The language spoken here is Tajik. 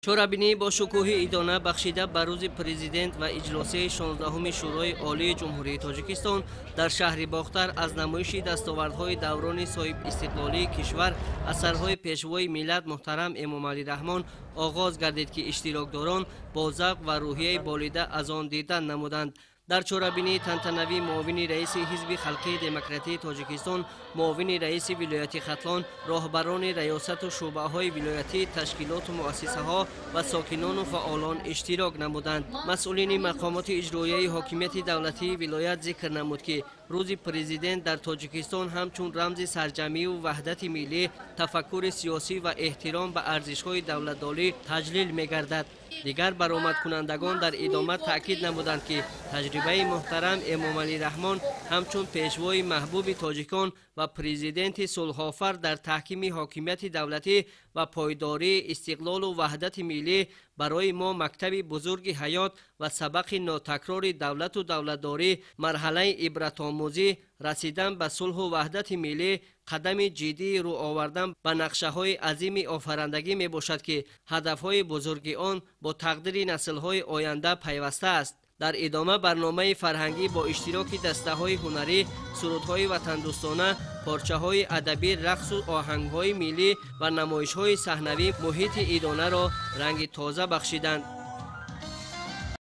чорабинӣ бо шукӯҳи идона бахшида ба рӯзи президент ва иҷлоси 16-уми шӯрои олии ҷумҳурии Тоҷикистон дар шаҳри Бохтар аз намоиши дастовардҳои даврони соҳибистиқлолии кишвар асарҳои пешвои миллат муҳтарам Эмомалӣ Раҳмон оғоз гардид, ки иштирокдорон бо завқ ва рӯҳияи болида аз он дидан намуданд. дар чорабинии тантанавӣ муовини раиси ҳизби халқии демократии Тоҷикистон, муовини раиси вилояти Хатлон, роҳбарони раёсату шӯъбаҳои вилоятӣ, ташкилоту муассисаҳо ва сокинону фаъолон иштирок намуданд. масъулини мақомоти иҷроияи ҳокимияти давлатии вилоят зикр намуд, ки рӯзи президент дар Тоҷикистон ҳамчун рамзи сарҷамъиву ваҳдати миллӣ, тафаккури сиёсӣ ва эҳтиром ба арзишҳои давлатдорӣ таҷлил мегардад. дигар баромадкунандагон дар идома таъкид намуданд, ки таҷрибаи муҳтарам Эмомалӣ Раҳмон ҳамчун пешвои маҳбуби тоҷикон ва президенти сулҳофар дар таҳкими ҳокимияти давлатӣ ва пойдории истиқлолу ваҳдати миллӣ барои мо мактаби бузурги ҳаёт ва сабақи нотакрори давлату давлатдорӣ, марҳалаи ибратомӯзӣ, расидан ба сулҳу ваҳдати миллӣ, қадами ҷиддии рӯ овардан ба нақшаҳои азими офарандагӣ мебошад, ки ҳадафҳои бузурги он бо тақдири наслҳои оянда пайваста аст. дар идома барномаи фарҳангӣ бо иштироки дастаҳои ҳунарӣ, сурудҳои ватандӯстона, порчаҳои адабӣ, рақсу оҳангҳои миллӣ ва намоишҳои саҳнавӣ муҳити идонаро ранги тоза бахшиданд.